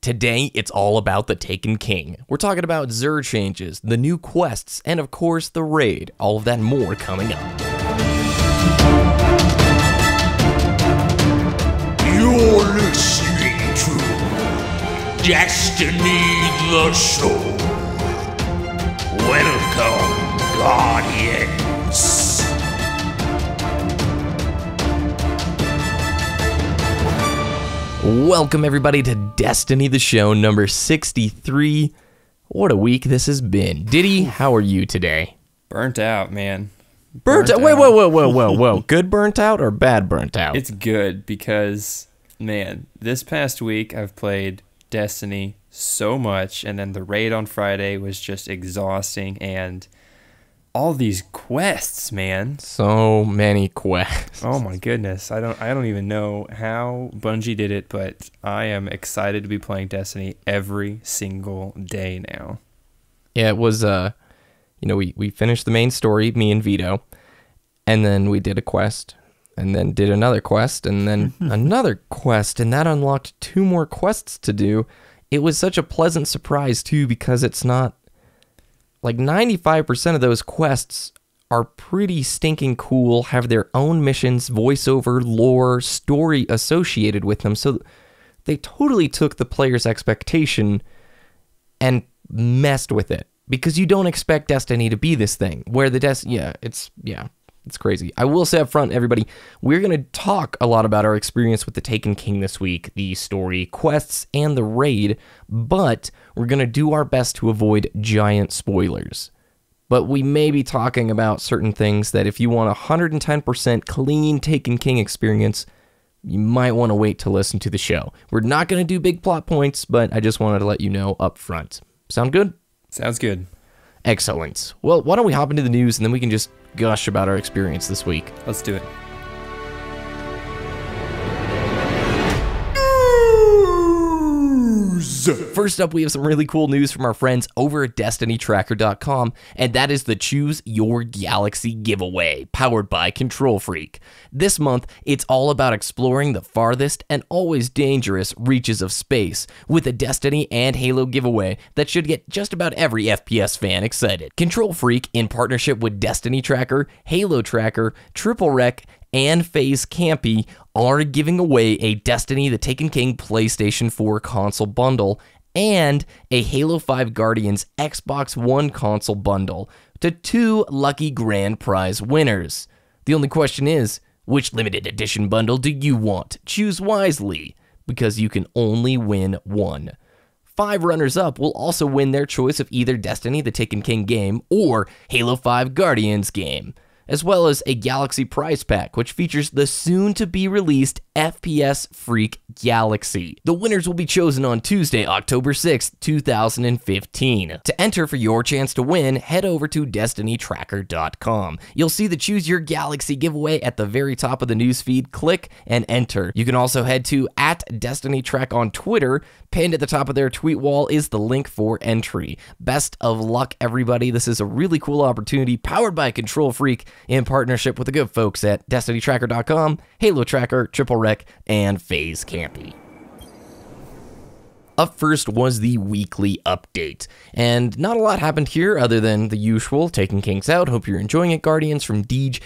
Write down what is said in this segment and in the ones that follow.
Today, it's all about the Taken King. We're talking about Xur changes, the new quests, and of course, the raid. All of that and more coming up. You're listening to Destiny the Show. Welcome, Guardians. Welcome everybody to Destiny the Show number 63. What a week this has been. Ditty, how are you today? Burnt out, man. Burnt out? Whoa. Good burnt out or bad burnt out? It's good because, man, this past week I've played Destiny so much, and then the raid on Friday was just exhausting, and all these quests, man. So many quests. Oh my goodness. I don't even know how Bungie did it, but I am excited to be playing Destiny every single day now. Yeah, it was we finished the main story, me and Vito, and then we did a quest, and then did another quest, and then another quest, and that unlocked 2 more quests to do. It was such a pleasant surprise too, because it's not like 95% of those quests are pretty stinking cool, have their own missions, voiceover, lore, story associated with them. So they totally took the player's expectation and messed with it, because you don't expect Destiny to be this thing where it's crazy. I will say up front, everybody, we're going to talk a lot about our experience with the Taken King this week, the story, quests, and the raid, but we're going to do our best to avoid giant spoilers. But we may be talking about certain things that if you want a 110% clean Taken King experience, you might want to wait to listen to the show. We're not going to do big plot points, but I just wanted to let you know up front. Sound good? Sounds good. Excellent. Well, why don't we hop into the news, and then we can just gush about our experience this week. Let's do it. First up, we have some really cool news from our friends over at DestinyTracker.com, and that is the Choose Your Galaxy giveaway, powered by Control Freak. This month, it's all about exploring the farthest and always dangerous reaches of space, with a Destiny and Halo giveaway that should get just about every FPS fan excited. Control Freak, in partnership with Destiny Tracker, Halo Tracker, Triple Rec, and FaZe Campy, are giving away a Destiny the Taken King PlayStation 4 console bundle and a Halo 5 Guardians Xbox One console bundle to 2 lucky grand prize winners. The only question is, which limited edition bundle do you want? Choose wisely, because you can only win one. 5 runners-up will also win their choice of either Destiny the Taken King game or Halo 5 Guardians game, as well as a Galaxy prize pack, which features the soon-to-be-released FPS Freak Galaxy. The winners will be chosen on Tuesday, October 6th, 2015. To enter for your chance to win, head over to DestinyTracker.com. You'll see the Choose Your Galaxy giveaway at the very top of the newsfeed. Click and enter. You can also head to @DestinyTrack on Twitter. Pinned at the top of their tweet wall is the link for entry. Best of luck, everybody. This is a really cool opportunity powered by Control Freak in partnership with the good folks at DestinyTracker.com, Halo Tracker, Triple Rec, and FaZe Campy. Up first was the weekly update, and not a lot happened here other than the usual, Taken Kings out, hope you're enjoying it, Guardians from Deej,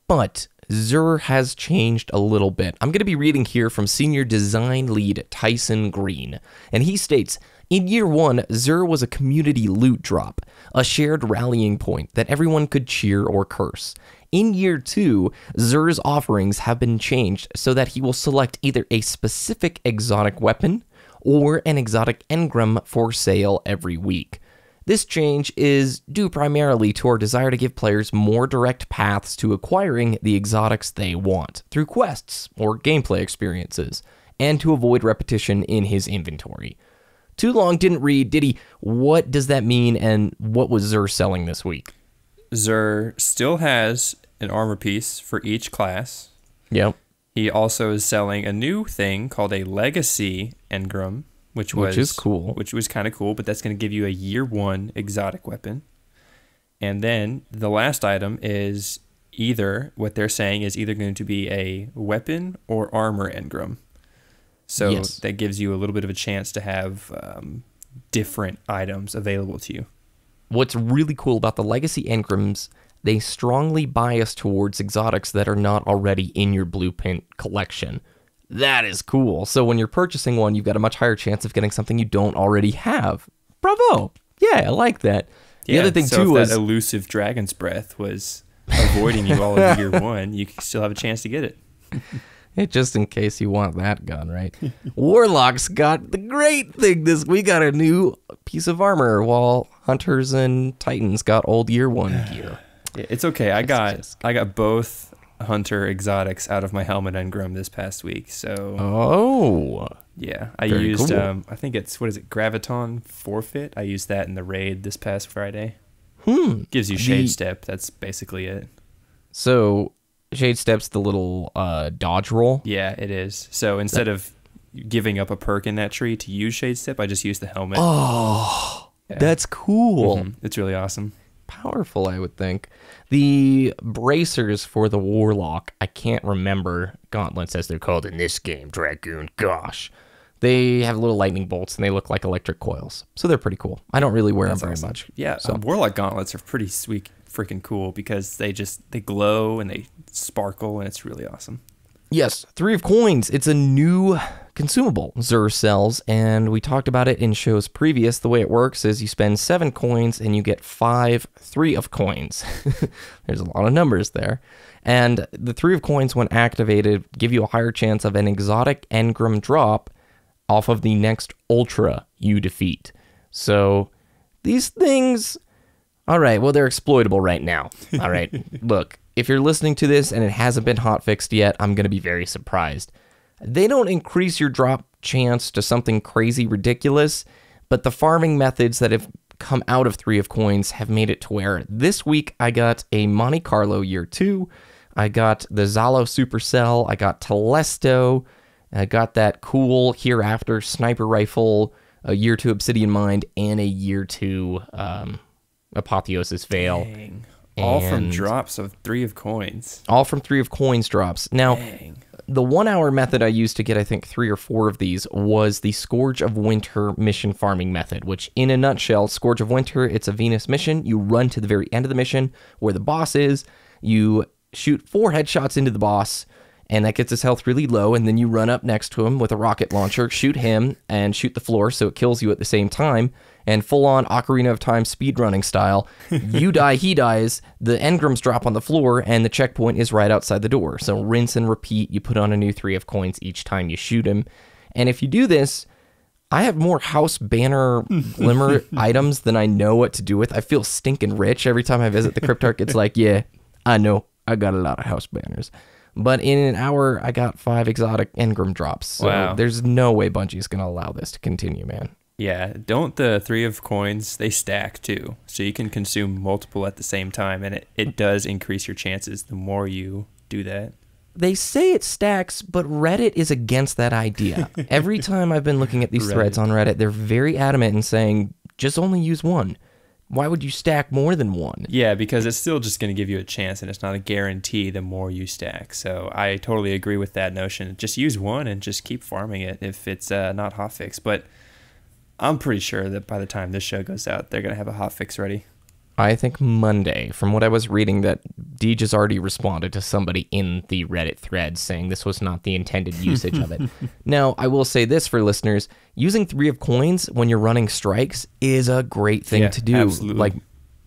but Xur has changed a little bit. I'm going to be reading here from Senior Design Lead Tyson Green, and he states, in Year 1, Xur was a community loot drop, a shared rallying point that everyone could cheer or curse. In Year 2, Xur's offerings have been changed so that he will select either a specific exotic weapon or an exotic engram for sale every week. This change is due primarily to our desire to give players more direct paths to acquiring the exotics they want through quests or gameplay experiences, and to avoid repetition in his inventory. Too long didn't read. Ditty, what does that mean, and what was Xur selling this week? Xur still has an armor piece for each class. Yep. He also is selling a new thing called a Legacy Engram, which is cool. Which was kind of cool, but that's going to give you a Year 1 exotic weapon. And then the last item is what they're saying is either going to be a weapon or armor engram. So Yes. that gives you a little bit of a chance to have different items available to you. What's really cool about the Legacy Engrams, they strongly bias towards exotics that are not already in your blueprint collection. That is cool. So when you're purchasing one, you've got a much higher chance of getting something you don't already have. Bravo. Yeah, I like that. The other thing, so too, if was... that elusive dragon's breath was avoiding you all of year one, you still have a chance to get it. Just in case you want that gun, right? Warlocks got the great thing this week. Got a new piece of armor, while Hunters and Titans got old year one gear. It's okay. I got both Hunter exotics out of my helmet engram this past week. So yeah, I used cool. I think it's Graviton Forfeit. I used that in the raid this past Friday. Gives you Shade Step. That's basically it. So Shade Step's the little dodge roll. Yeah, it is. So instead of giving up a perk in that tree to use Shade Step, I just use the helmet. Oh, that's cool. It's really awesome. Powerful, I would think. The bracers for the Warlock, I can't remember gauntlets as they're called in this game, Dragoon. Gosh. They have little lightning bolts and they look like electric coils. So they're pretty cool. I don't really wear them very much. Yeah, so. Warlock gauntlets are pretty sweet, freaking cool because they glow and they sparkle and it's really awesome. Yes, 3 of Coins. It's a new consumable, Zur sells, and we talked about it in shows previous. The way it works is you spend 7 coins and you get 5 3 of Coins. There's a lot of numbers there. And the 3 of Coins, when activated, give you a higher chance of an exotic engram drop off of the next Ultra you defeat. So these things... All right, well, they're exploitable right now. All right, look, if you're listening to this and it hasn't been hotfixed yet, I'm going to be very surprised. They don't increase your drop chance to something crazy ridiculous, but the farming methods that have come out of 3 of Coins have made it to where this week I got a Monte Carlo Year 2, I got the Zalo Supercell, I got Telesto, I got that cool Hereafter sniper rifle, a Year 2 Obsidian Mind, and a Year 2... Apotheosis Veil. Dang. All from drops of 3 of Coins. All from 3 of Coins drops. Now, the 1 hour method I used to get, I think, 3 or 4 of these was the Scourge of Winter mission farming method, which in a nutshell, Scourge of Winter, it's a Venus mission. You run to the very end of the mission where the boss is. You shoot 4 headshots into the boss, and that gets his health really low, and then you run up next to him with a rocket launcher, shoot him, and shoot the floor so it kills you at the same time. And full-on Ocarina of Time speedrunning style, you die, he dies, the engrams drop on the floor, and the checkpoint is right outside the door. So rinse and repeat, you put on a new 3 of Coins each time you shoot him. And if you do this, I have more house banner glimmer items than I know what to do with. I feel stinking rich every time I visit the Cryptarch. It's like, yeah, I know, I got a lot of house banners. But in an hour, I got 5 exotic engram drops. So there's no way Bungie's going to allow this to continue, man. Yeah, don't the 3 of Coins, they stack too. So you can consume multiple at the same time, and it does increase your chances the more you do that. They say it stacks, but Reddit is against that idea. Every time I've been looking at these threads on Reddit, they're very adamant in saying, just only use 1. Why would you stack more than 1? Yeah, because it's still just going to give you a chance, and it's not a guarantee the more you stack. So I totally agree with that notion. Just use 1 and just keep farming it if it's not hotfix. But I'm pretty sure that by the time this show goes out, they're going to have a hotfix ready. I think Monday. From what I was reading, that Deej has already responded to somebody in the Reddit thread saying this was not the intended usage of it. Now, I will say this for listeners. Using 3 of Coins when you're running strikes is a great thing to do. Absolutely. Like,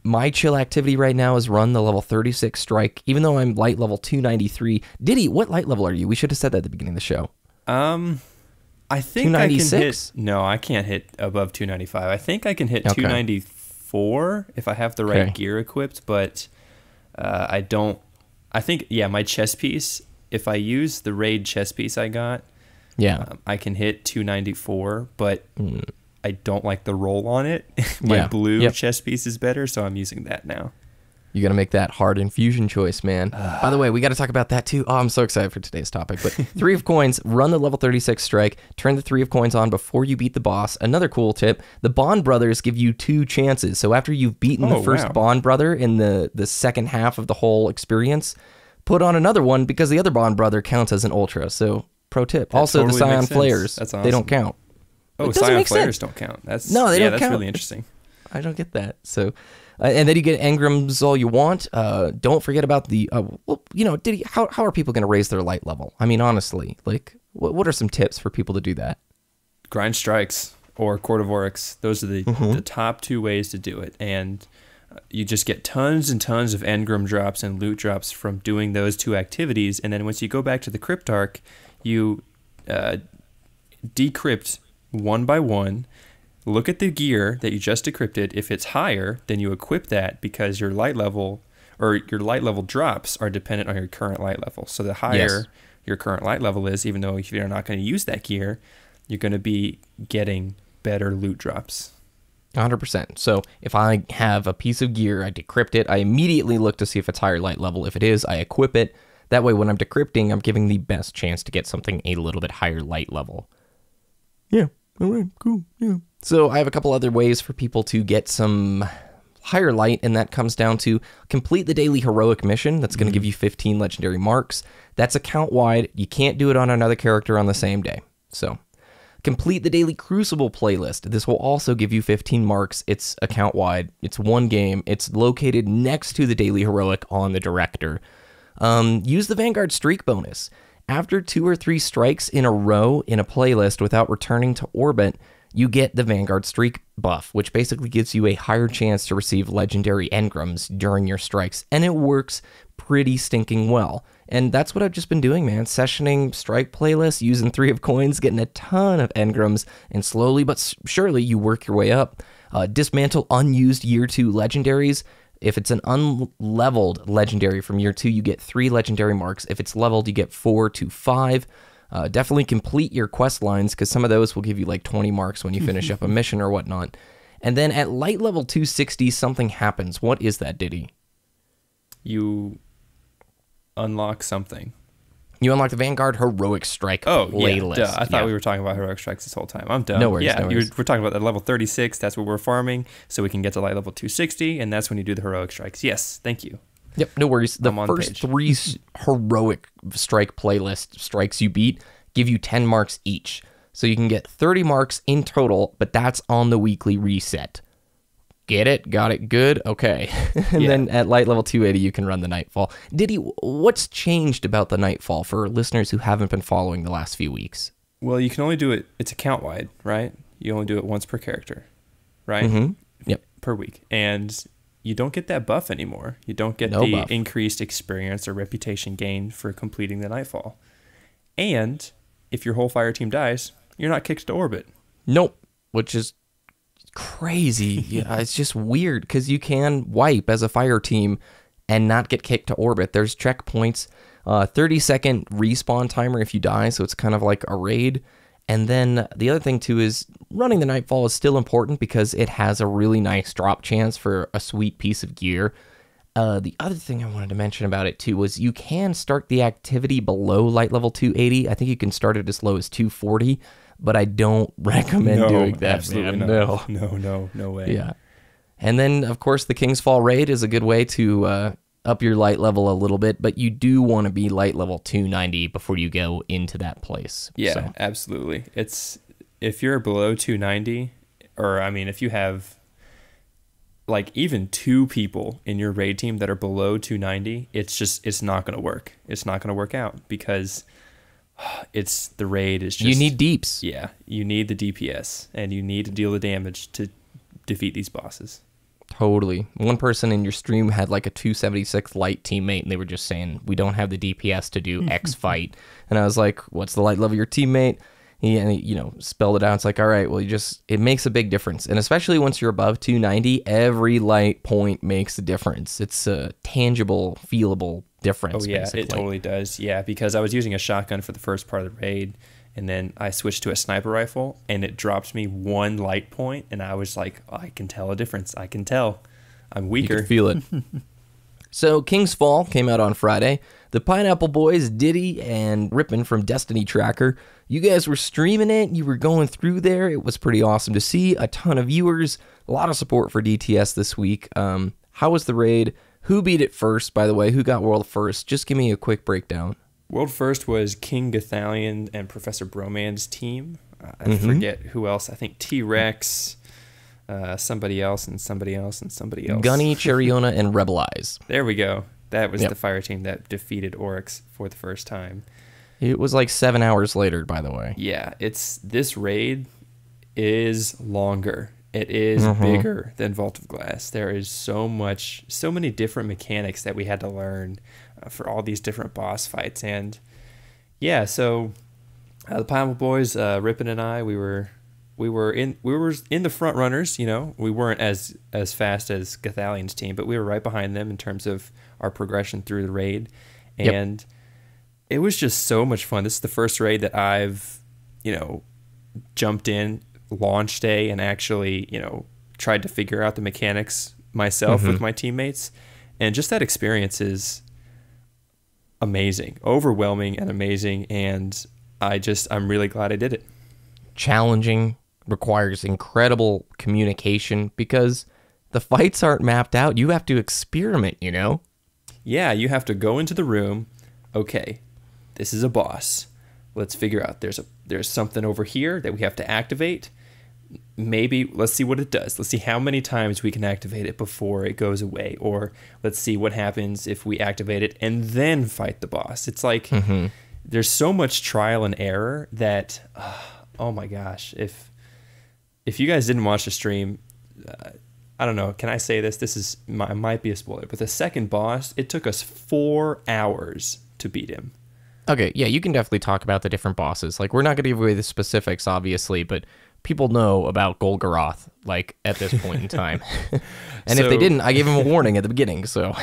my chill activity right now is run the level 36 strike, even though I'm light level 293. Ditty, what light level are you? We should have said that at the beginning of the show. I think I can hit... 296? No, I can't hit above 295. I think I can hit 294 if I have the right gear equipped, but I don't... I think, my chest piece, if I use the raid chest piece I got, I can hit 294, but I don't like the roll on it. My blue chest piece is better, so I'm using that now. You got to make that hard infusion choice, man. By the way, we got to talk about that too. Oh, I'm so excited for today's topic. But 3 of Coins, run the level 36 strike, turn the 3 of Coins on before you beat the boss. Another cool tip, the Bond Brothers give you 2 chances. So after you've beaten the first Bond Brother in the second half of the whole experience, put on another one because the other Bond Brother counts as an Ultra. So Pro tip. That Also, totally the Scion makes sense. Flares, That's awesome. they don't count. Oh, It doesn't Scion make Flares sense. don't count. That's No, they don't that's count. really interesting. I don't get that. So, and then you get engrams all you want. Don't forget about the, Ditty, how are people going to raise their light level? I mean, honestly, like, what are some tips for people to do that? Grind strikes or Court of Oryx. Those are the top 2 ways to do it. And you just get tons and tons of engram drops and loot drops from doing those 2 activities. And then once you go back to the Cryptarch, you decrypt one by one. Look at the gear that you just decrypted. If it's higher, then you equip that, because your light level drops are dependent on your current light level. So the higher your current light level is, even though if you're not going to use that gear, you're going to be getting better loot drops. 100%. So if I have a piece of gear, I decrypt it, I immediately look to see if it's higher light level. If it is, I equip it. That way, when I'm decrypting, I'm giving the best chance to get something a little bit higher light level. Yeah. All right. Cool. Yeah. So I have a couple other ways for people to get some higher light, and that comes down to complete the daily heroic mission. That's going to give you 15 legendary marks. That's account-wide. You can't do it on another character on the same day. So complete the daily Crucible playlist. This will also give you 15 marks. It's account-wide. It's one game. It's located next to the daily heroic on the director. Use the Vanguard streak bonus. After 2 or 3 strikes in a row in a playlist without returning to orbit, you get the Vanguard streak buff, which basically gives you a higher chance to receive legendary engrams during your strikes, and it works pretty stinking well. And that's what I've just been doing, man. Sessioning strike playlists, using 3 of coins, getting a ton of engrams, and slowly but surely you work your way up. Dismantle unused year 2 legendaries. If it's an unleveled legendary from year 2, you get 3 legendary marks. If it's leveled, you get 4 to 5. Definitely complete your quest lines, because some of those will give you like 20 marks when you finish up a mission or whatnot. And then at light level 260, something happens. What is that, Ditty? You unlock something. You unlock the Vanguard Heroic Strike playlist. Yeah, I thought we were talking about Heroic Strikes this whole time. I'm done. No worries, yeah, no worries. We're talking about that level 36. That's what we're farming, so we can get to light level 260, and that's when you do the Heroic Strikes. Yes, thank you. Yep, no worries. The I'm first 3 heroic strike playlist strikes you beat give you 10 marks each. So you can get 30 marks in total, but that's on the weekly reset. Get it? Got it? Good? Okay. And then at light level 280, you can run the Nightfall. Ditty, what's changed about the Nightfall for listeners who haven't been following the last few weeks? Well, you can only do it, it's account-wide, right? You only do it once per character, right? Mm-hmm. Yep. Per week. And you don't get that buff anymore. You don't get buff. Increased experience or reputation gain for completing the Nightfall. And if your whole fire team dies, you're not kicked to orbit. Nope. Which is crazy. Yeah, it's just weird, because you can wipe as a fire team and not get kicked to orbit. There's checkpoints, 30-second respawn timer if you die, so it's kind of like a raid. And then the other thing too is running the Nightfall is still important, because it has a really nice drop chance for a sweet piece of gear. The other thing I wanted to mention about it too was you can start the activity below light level 280. I think you can start it as low as 240, but I don't recommend doing that. Absolutely man. not. No way. Yeah. And then, of course, the King's Fall raid is a good way to up your light level a little bit, but you do want to be light level 290 before you go into that place. Yeah, so. Absolutely. It's if you're below 290, or I mean, if you have like even 2 people in your raid team that are below 290, it's not going to work. It's not going to work out, because the raid is just... You need deeps. Yeah, you need the DPS, and you need to deal the damage to defeat these bosses. Totally. One person in your stream had like a 276 light teammate, and they were just saying, we don't have the DPS to do X fight. And I was like, what's the light level of your teammate? He spelled it out. It's like, all right, well, it makes a big difference. And especially once you're above 290, every light point makes a difference. It's a tangible, feelable difference. Oh, yeah, basically. It totally does. Yeah, because I was using a shotgun for the first part of the raid, and then I switched to a sniper rifle, and it dropped me 1 light point, and I was like, I can tell a difference. I can tell. I'm weaker. You can feel it. So King's Fall came out on Friday. The Pineapple Boys, Ditty, and Rippin from Destiny Tracker, you guys were streaming it. You were going through there. It was pretty awesome to see. A ton of viewers. A lot of support for DTS this week. How was the raid? Who beat it first, by the way? Who got world first? Just give me a quick breakdown. World first was King Gathalion and Professor Broman's team. I forget who else. I think T-Rex, somebody else, and somebody else, and somebody else. Gunny, Cheriona, and Rebel Eyes. There we go. That was the fire team that defeated Oryx for the first time. It was like 7 hours later, by the way. Yeah, this raid is longer. It is bigger than Vault of Glass. There is so many different mechanics that we had to learn for all these different boss fights. And yeah, so the Pineapple Boys, Rippin and I, we were in the front runners. You know, we weren't as fast as Gathalion's team, but we were right behind them in terms of our progression through the raid. And it was just so much fun. This is the first raid that I've, jumped in launch day and actually, tried to figure out the mechanics myself with my teammates. And just that experience is amazing, overwhelming and amazing. And I'm really glad I did it. Challenging, requires incredible communication because the fights aren't mapped out. You have to experiment, Yeah, you have to go into the room. Okay, this is a boss. Let's figure out there's something over here that we have to activate. Maybe let's see what it does. Let's see how many times we can activate it before it goes away. Or let's see what happens if we activate it and then fight the boss. It's like there's so much trial and error that, oh my gosh. If you guys didn't watch the stream, I don't know. Can I say this? This might be a spoiler. But the second boss, it took us 4 hours to beat him. Okay, yeah, you can definitely talk about the different bosses. Like, we're not going to give away the specifics, obviously, but people know about Golgoroth, like, at this point in time. And if they didn't, I gave them a warning at the beginning, so...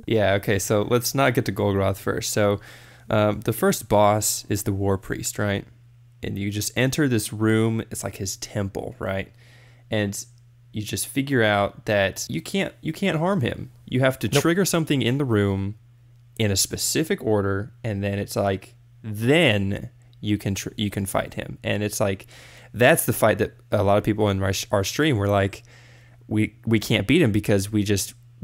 Yeah, okay, so let's not get to Golgoroth first. So, the first boss is the War Priest, right? And you just enter this room, it's like his temple, right? And you just figure out that you can't harm him. You have to trigger something in the room in a specific order, and then it's like, then you can fight him. And it's like, that's the fight that a lot of people in our stream were like, we can't beat him because we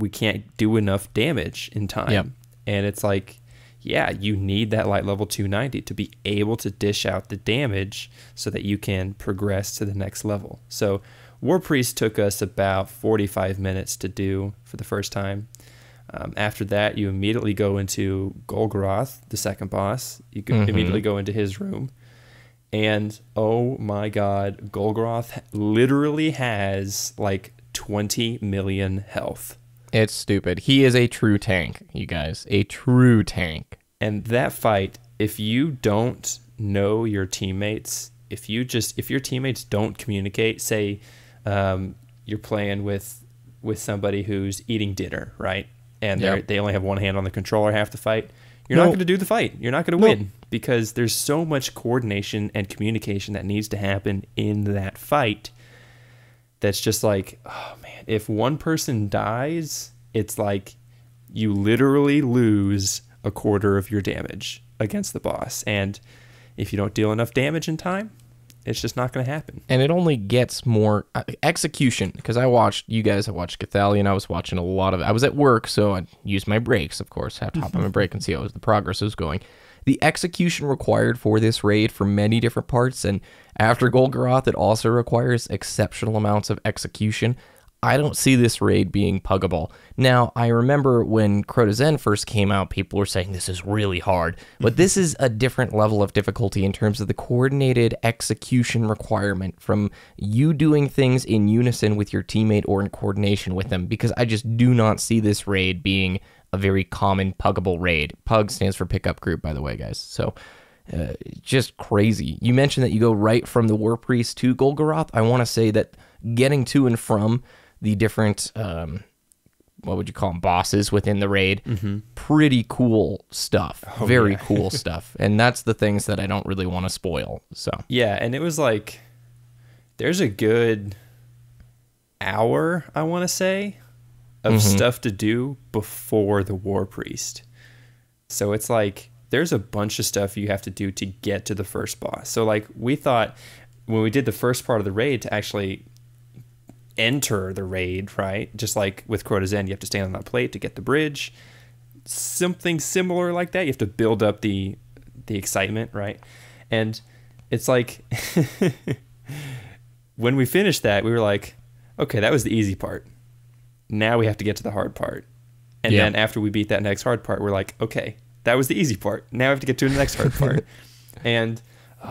can't do enough damage in time. Yep. And it's like, yeah, you need that light level 290 to be able to dish out the damage so that you can progress to the next level. So War Priest took us about 45 minutes to do for the first time. After that, you immediately go into Golgoroth, the second boss. You can immediately go into his room. And, oh my god, Golgoroth literally has like 20 million health. It's stupid. He is a true tank, you guys. A true tank. And that fight, if you don't know your teammates, if your teammates don't communicate, say you're playing with somebody who's eating dinner, right? And they only have one hand on the controller half the fight, you're not going to do the fight. You're not going to win because there's so much coordination and communication that needs to happen in that fight. That's just like, oh man, if one person dies, it's like you literally lose a quarter of your damage against the boss. And if you don't deal enough damage in time, it's just not going to happen. And it only gets more execution, because I watched Gathalion. I was watching a lot of it. I was at work, so I used my breaks, of course. I have to hop on my break and see how the progress was going. The execution required for this raid for many different parts, and after Golgoroth, it also requires exceptional amounts of execution. I don't see this raid being puggable. Now, I remember when Crota Zen first came out, people were saying this is really hard, but this is a different level of difficulty in terms of the coordinated execution requirement from you doing things in unison with your teammate or in coordination with them, because I just do not see this raid being a very common puggable raid. Pug stands for pickup group, by the way, guys. So, just crazy. You mentioned that you go right from the War Priest to Golgoroth. I want to say that getting to and from the different, what would you call them, bosses within the raid, pretty cool stuff. Very cool stuff. And that's the things that I don't really want to spoil. So yeah, and it was like, there's a good hour, I want to say, of stuff to do before the War Priest. So it's like, there's a bunch of stuff you have to do to get to the first boss. So like, we thought when we did the first part of the raid to actually enter the raid, right? Just like with Crota Zen, you have to stand on that plate to get the bridge. Something similar like that. You have to build up the the excitement, right? And it's like when we finished that, we were like, okay, that was the easy part. Now we have to get to the hard part. And then after we beat that next hard part, we're like, okay, that was the easy part. Now we have to get to the next hard part. And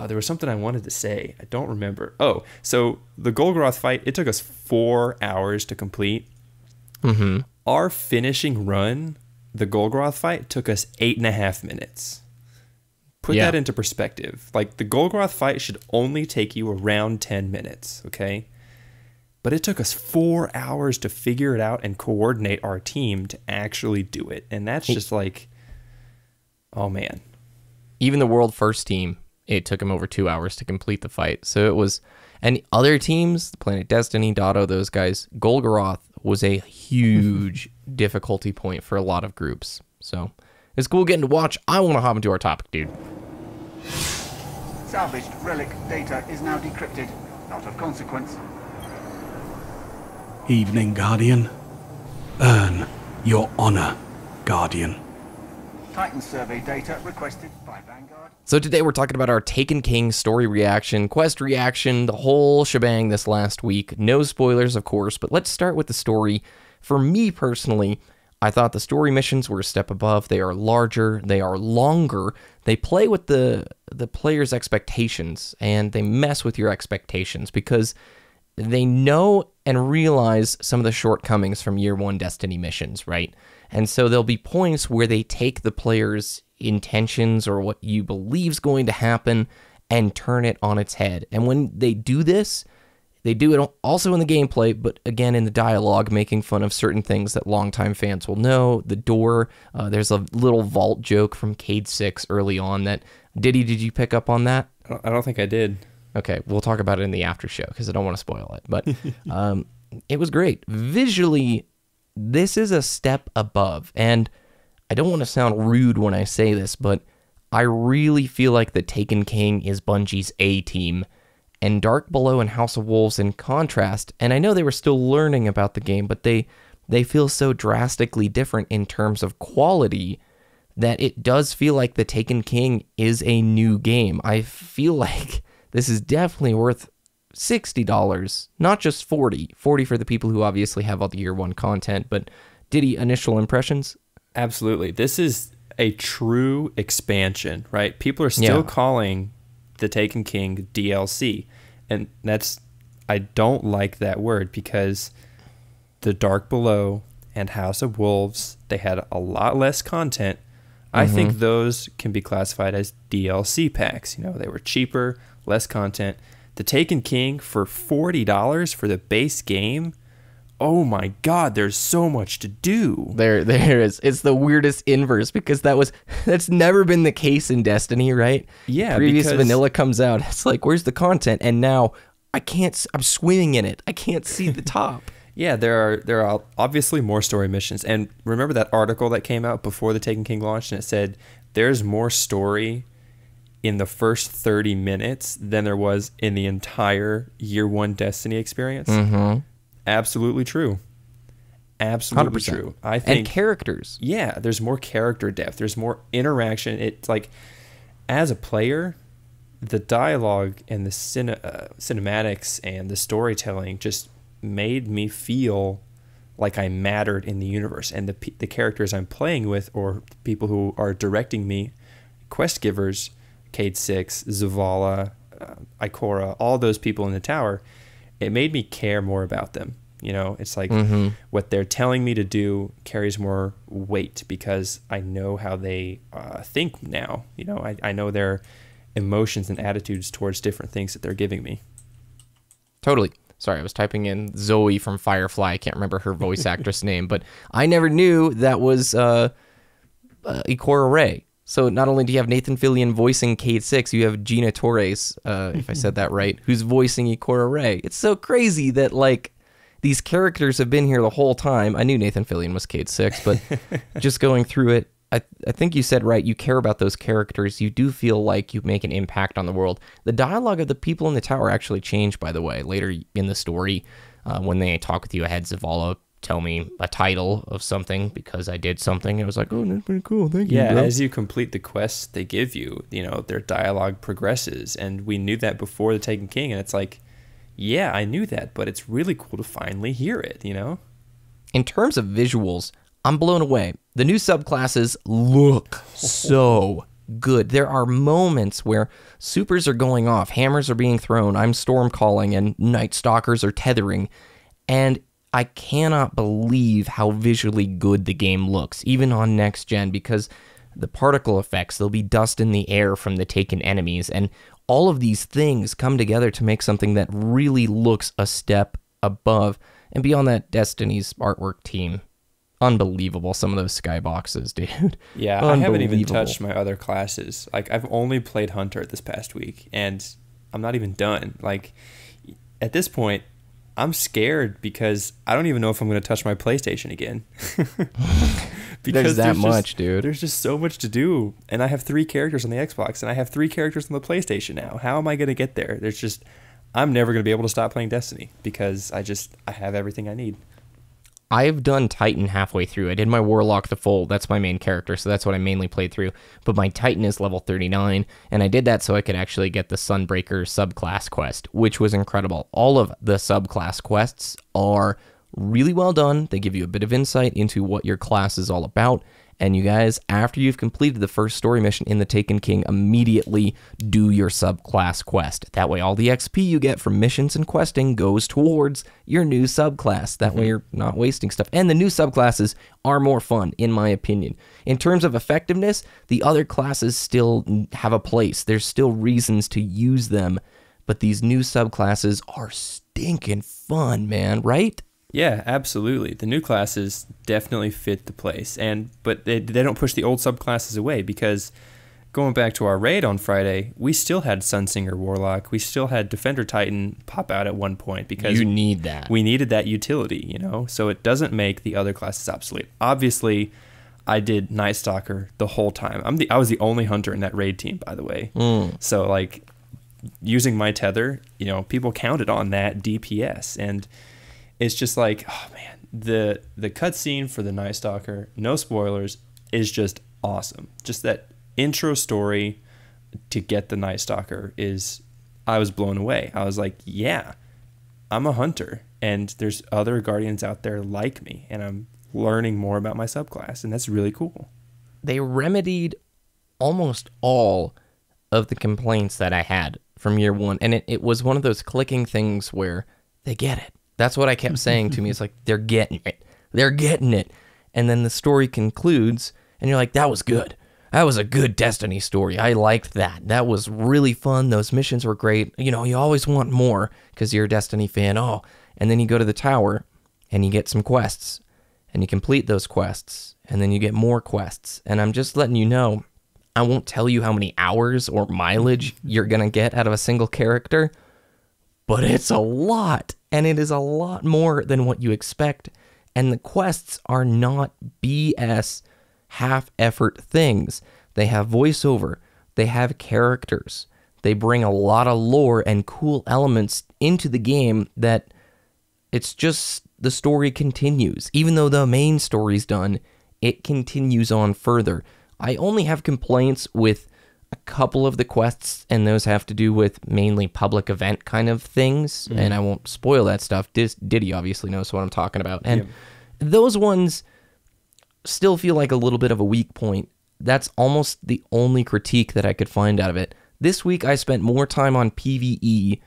there was something I wanted to say. I don't remember. Oh, so the Golgoroth fight, it took us 4 hours to complete. Mm-hmm. Our finishing run, the Golgoroth fight, took us 8.5 minutes. Put that into perspective. Like, the Golgoroth fight should only take you around 10 minutes, okay? But it took us 4 hours to figure it out and coordinate our team to actually do it. And that's just like, oh, man. Even the world first team, it took them over 2 hours to complete the fight. So it was, and other teams, Planet Destiny, Dotto, those guys, Golgoroth was a huge difficulty point for a lot of groups. So it's cool getting to watch. I want to hop into our topic, dude. Salvaged relic data is now decrypted. Not of consequence. Evening, Guardian. Earn your honor, Guardian. Titan survey data requested by Vanguard. So today we're talking about our Taken King story reaction, quest reaction, the whole shebang this last week. No spoilers, of course, but let's start with the story. For me personally, I thought the story missions were a step above. They are larger, they are longer, they play with the player's expectations, and they mess with your expectations because they know and realize some of the shortcomings from year one Destiny missions, right? And so there'll be points where they take the player's intentions or what you believe is going to happen and turn it on its head. And when they do this, they do it also in the gameplay, but again in the dialogue, making fun of certain things that longtime fans will know. The door, there's a little vault joke from Cade 6 early on that, Ditty, did you pick up on that? I don't think I did. Okay, we'll talk about it in the after show because I don't want to spoil it. But it was great. Visually, this is a step above. And I don't want to sound rude when I say this, but I really feel like the Taken King is Bungie's A team. And Dark Below and House of Wolves in contrast, and I know they were still learning about the game, but they feel so drastically different in terms of quality that it does feel like the Taken King is a new game. I feel like this is definitely worth $60, not just $40. $40 for the people who obviously have all the year one content, but Ditty, initial impressions? Absolutely. This is a true expansion, right? People are still calling the Taken King DLC, and I don't like that word because the Dark Below and House of Wolves, they had a lot less content. I think those can be classified as DLC packs. You know, they were cheaper, less content. The Taken King for $40 for the base game. Oh my God, there's so much to do. There is. It's the weirdest inverse because that's never been the case in Destiny, right? Yeah. Previous vanilla comes out, it's like, where's the content? And now I'm swimming in it. I can't see the top. Yeah, there are obviously more story missions. And remember that article that came out before the Taken King launched, and it said there's more story in the first 30 minutes than there was in the entire year one Destiny experience. Absolutely true. Absolutely 100%. true. I think, and characters. Yeah, there's more character depth. There's more interaction. It's like, as a player, the dialogue and the cinematics and the storytelling just made me feel like I mattered in the universe. And the characters I'm playing with, or people who are directing me, quest givers, Cade 6, Zavala, Ikora, all those people in the tower, it made me care more about them. You know, it's like what they're telling me to do carries more weight because I know how they think now. You know, I know their emotions and attitudes towards different things that they're giving me. Totally. Sorry, I was typing in Zoe from Firefly. I can't remember her voice actress name, but I never knew that was Ikora Ray. So not only do you have Nathan Fillion voicing Cade 6, you have Gina Torres, if I said that right, who's voicing Ikora Ray. It's so crazy that, like, these characters have been here the whole time. I knew Nathan Fillion was Cade 6, but just going through it, I think you said right, you care about those characters. You do feel like you make an impact on the world. The dialogue of the people in the tower actually changed, by the way, later in the story. When they talk with you, I had Zavala tell me a title of something because I did something. I was like, oh, that's pretty cool. Thank you, Yeah, bro. as you complete the quests they give you, their dialogue progresses, and we knew that before the Taken King, and it's like, yeah, I knew that, but it's really cool to finally hear it, In terms of visuals, I'm blown away. The new subclasses look so good. There are moments where supers are going off, hammers are being thrown, I'm storm calling, and night stalkers are tethering, and I cannot believe how visually good the game looks, even on next gen, because the particle effects, there'll be dust in the air from the taken enemies, and all of these things come together to make something that really looks a step above and beyond that Destiny's artwork team. Unbelievable, some of those skyboxes, dude. Yeah, I haven't even touched my other classes. Like, I've only played Hunter this past week, and I'm not even done. Like, at this point, I'm scared because I don't even know if I'm going to touch my PlayStation again. Because there's much, dude. There's just so much to do. And I have 3 characters on the Xbox, and I have 3 characters on the PlayStation now. How am I going to get there? I'm never going to be able to stop playing Destiny because I have everything I need. I've done Titan halfway through. I did my Warlock the full. That's my main character, so that's what I mainly played through. But my Titan is level 39, and I did that so I could actually get the Sunbreaker subclass quest, which was incredible. All of the subclass quests are really well done. They give you a bit of insight into what your class is all about. And you guys, after you've completed the first story mission in the Taken King, immediately do your subclass quest. That way all the XP you get from missions and questing goes towards your new subclass. That way you're not wasting stuff. And the new subclasses are more fun, in my opinion. In terms of effectiveness, the other classes still have a place. There's still reasons to use them. But these new subclasses are stinking fun, man, right? Yeah, absolutely. The new classes definitely fit the place, but they don't push the old subclasses away, because going back to our raid on Friday, we still had Sunsinger Warlock, we still had Defender Titan pop out at one point because you need that. We needed that utility, so it doesn't make the other classes obsolete. Obviously, I did Night Stalker the whole time. I was the only hunter in that raid team, by the way. So like using my tether, people counted on that DPS, and it's just like, oh man, the cutscene for the Night Stalker, no spoilers, is just awesome. Just that intro story to get the Night Stalker I was blown away. I was like, yeah, I'm a hunter, and there's other Guardians out there like me, and I'm learning more about my subclass, and that's really cool. They remedied almost all of the complaints that I had from year one, and it was one of those clicking things where they get it. That's what I kept saying to me. It's like, they're getting it. They're getting it. And then the story concludes, and you're like, that was good. That was a good Destiny story. I liked that. That was really fun. Those missions were great. You always want more because you're a Destiny fan. Oh, and then you go to the tower, and you get some quests, and you complete those quests, and then you get more quests. And I'm just letting you know, I won't tell you how many hours or mileage you're going to get out of a single character, but it's a lot. And it is a lot more than what you expect. And the quests are not BS half-effort things. They have voiceover. They have characters. They bring a lot of lore and cool elements into the game that it's just the story continues. Even though the main story's done, it continues on further. I only have complaints with a couple of the quests, and those have to do with mainly public event kind of things, and I won't spoil that stuff. Ditty obviously knows what I'm talking about, and those ones still feel like a little bit of a weak point. That's almost the only critique that I could find out of it. This week I spent more time on PvE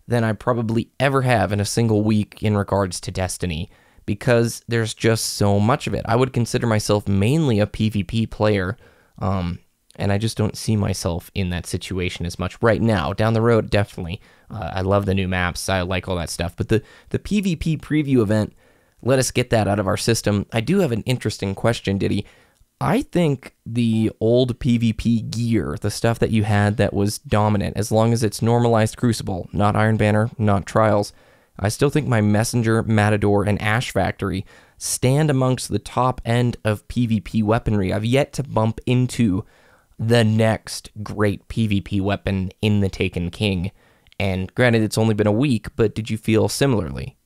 than I probably ever have in a single week in regards to Destiny, because there's just so much of it. I would consider myself mainly a PvP player, and I just don't see myself in that situation as much right now. Down the road, definitely. I love the new maps. I like all that stuff. But the PvP preview event, let us get that out of our system. I do have an interesting question, Ditty. I think the old PvP gear, the stuff that you had that was dominant, as long as it's normalized Crucible, not Iron Banner, not Trials, I still think my Messenger, Matador, and Ash Factory stand amongst the top end of PvP weaponry. I've yet to bump into the next great PvP weapon in the Taken King. And granted, it's only been a week, but did you feel similarly?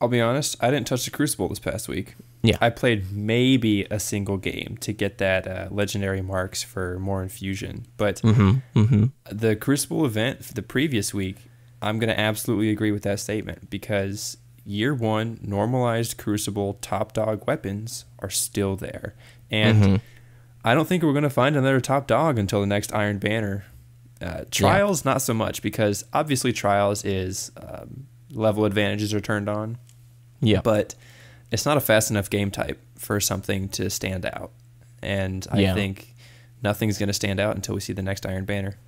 I'll be honest, I didn't touch the Crucible this past week. Yeah. I played maybe a single game to get that legendary marks for more infusion. But the Crucible event for the previous week, I'm going to absolutely agree with that statement because year one normalized Crucible top dog weapons are still there. And I don't think we're going to find another top dog until the next Iron Banner. Trials, not so much, because obviously Trials is level advantages are turned on. Yeah. But it's not a fast enough game type for something to stand out. And I think nothing's going to stand out until we see the next Iron Banner.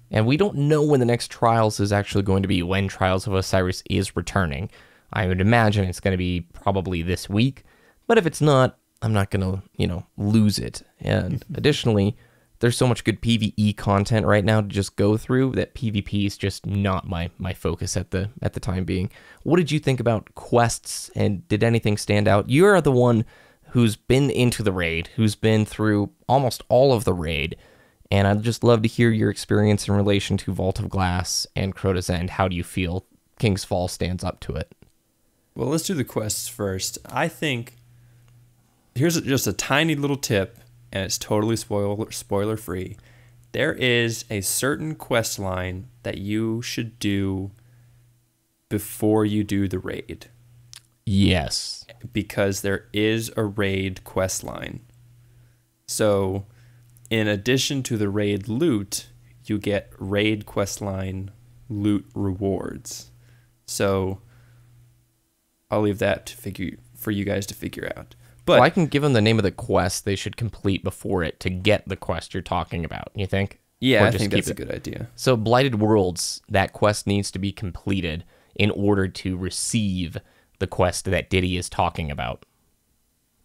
And we don't know when the next Trials is actually going to be, when Trials of Osiris is returning. I would imagine it's going to be probably this week. But if it's not, I'm not going to, lose it. And additionally, there's so much good PvE content right now to just go through that PvP is just not my focus at the time being. What did you think about quests, and did anything stand out? You're the one who's been into the raid, who's been through almost all of the raid, and I'd just love to hear your experience in relation to Vault of Glass and Crota's End. How do you feel King's Fall stands up to it? Well, let's do the quests first. I think here's just a tiny little tip, and it's totally spoiler free. There is a certain quest line that you should do before you do the raid. Yes. Because there is a raid quest line. So, in addition to the raid loot, you get raid quest line loot rewards. So, I'll leave that for you guys to figure out. But I can give them the name of the quest they should complete before it to get the quest you're talking about. You think? Yeah, I think that's a good idea. So Blighted Worlds, that quest needs to be completed in order to receive the quest that Ditty is talking about.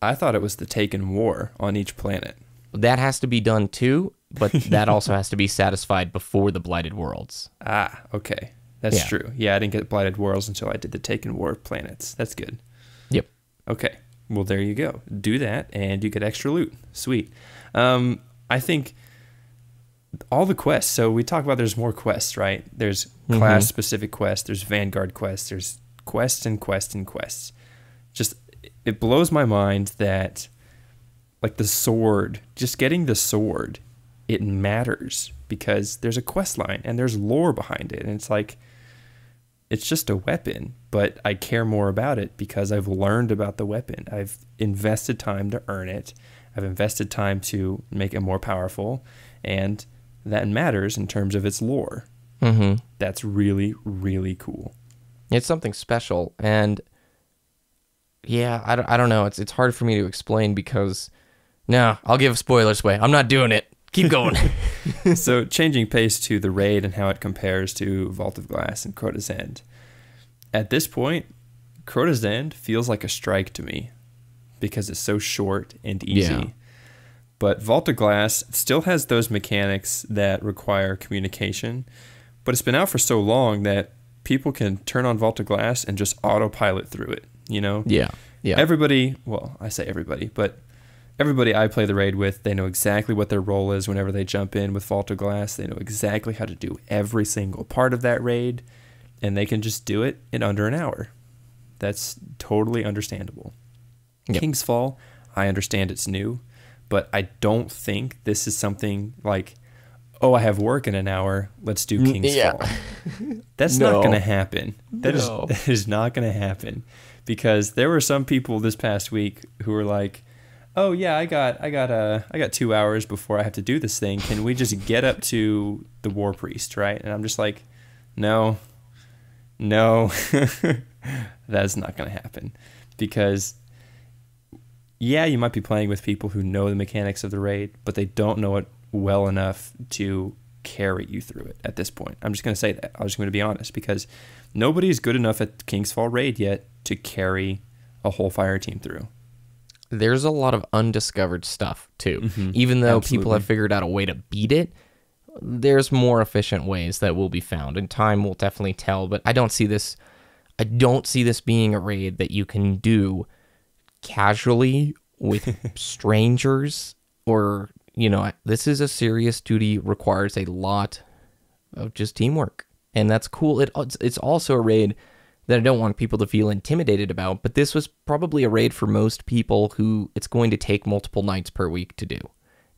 I thought it was the Taken War on each planet. That has to be done too, but that also has to be satisfied before the Blighted Worlds. Ah, okay. That's true. Yeah, I didn't get Blighted Worlds until I did the Taken War planets. That's good. Yep. Okay. Well, there you go. Do that, and you get extra loot. Sweet. I think all the quests. So we talk about there's more quests, right? There's class-specific quests. There's Vanguard quests. There's quests and quests and quests. Just, it blows my mind that, like, the sword, just getting the sword, it matters because there's a quest line and there's lore behind it. And it's like, it's just a weapon, but I care more about it because I've learned about the weapon. I've invested time to earn it. I've invested time to make it more powerful, and that matters in terms of its lore. That's really, really cool. It's something special, and yeah, I don't know. It's hard for me to explain because, no, I'll give spoilers away. I'm not doing it. Keep going. So changing pace to the raid and how it compares to Vault of Glass and Crota's End. At this point, Crota's End feels like a strike to me because it's so short and easy. Yeah. But Vault of Glass still has those mechanics that require communication, but it's been out for so long that people can turn on Vault of Glass and just autopilot through it, you know? Yeah. Everybody, well, I say everybody, but everybody I play the raid with, they know exactly what their role is whenever they jump in with Vault of Glass. They know exactly how to do every single part of that raid, and they can just do it in under an hour. That's totally understandable. Yep. King's Fall, I understand it's new, but I don't think this is something like, oh, I have work in an hour, let's do King's Fall. That's not going to happen. That is not going to happen, because there were some people this past week who were like, oh yeah, I got 2 hours before I have to do this thing. Can we just get up to the War Priest, right? And I'm just like, no, that's not going to happen, because yeah, you might be playing with people who know the mechanics of the raid, but they don't know it well enough to carry you through it at this point. I'm just going to say that. I'm just going to be honest, because nobody's good enough at King's Fall raid yet to carry a whole fire team through. There's a lot of undiscovered stuff, too. Even though people have figured out a way to beat it, there's more efficient ways that will be found, and time will definitely tell. But I don't see this being a raid that you can do casually with strangers, or, this is a serious duty, requires a lot of just teamwork, and that's cool. It's also a raid that I don't want people to feel intimidated about, but this was probably a raid for most people who it's going to take multiple nights per week to do.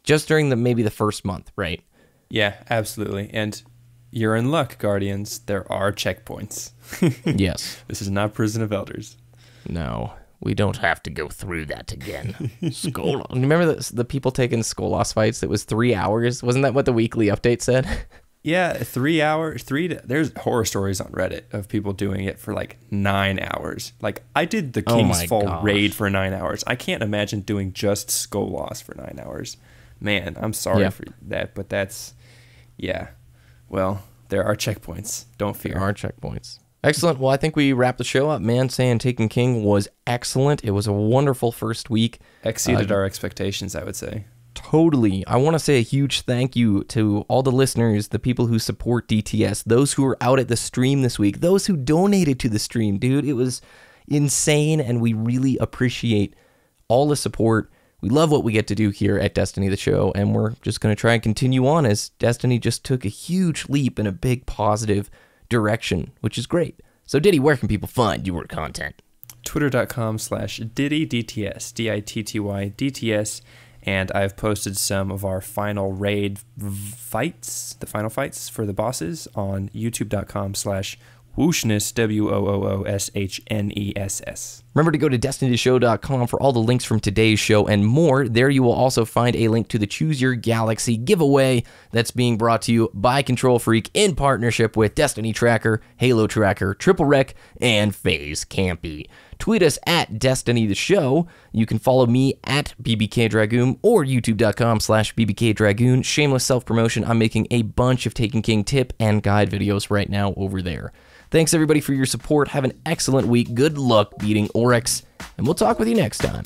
Just during maybe the first month, right? Yeah, absolutely. And you're in luck, Guardians. There are checkpoints. Yes. This is not Prison of Elders. No, we don't have to go through that again. Remember the people taking Skolas fights that was 3 hours? Wasn't that what the weekly update said? Yeah, 3 hours. There's horror stories on Reddit of people doing it for like 9 hours. Like, I did the King's Fall raid for 9 hours. I can't imagine doing just Skolas for 9 hours. Man, I'm sorry for that, but that's, yeah. Well, there are checkpoints. Don't fear. There are checkpoints. Excellent. Well, I think we wrapped the show up, man. Saying Taken King was excellent. It was a wonderful first week. Exceeded our expectations, I would say. Totally. I want to say a huge thank you to all the listeners, the people who support DTS, those who were out at the stream this week, those who donated to the stream, dude. It was insane, and we really appreciate all the support. We love what we get to do here at Destiny the Show, and we're just going to try and continue on as Destiny just took a huge leap in a big positive direction, which is great. So, Ditty, where can people find your content? Twitter.com/DittyDTS, DITTY and I've posted some of our final raid fights, the final fights for the bosses on youtube.com/Wooshness, WOOOSHNESS. Remember to go to DestinyTheShow.com for all the links from today's show and more. There you will also find a link to the Choose Your Galaxy giveaway that's being brought to you by Control Freak in partnership with Destiny Tracker, Halo Tracker, Triple Rec, and FaZe Campy. Tweet us at Destiny the Show. You can follow me at BBKDRAGOON or youtube.com/BBKDRAGOON. Shameless self-promotion. I'm making a bunch of Taken King tip and guide videos right now over there. Thanks, everybody, for your support. Have an excellent week. Good luck beating Oryx, and we'll talk with you next time.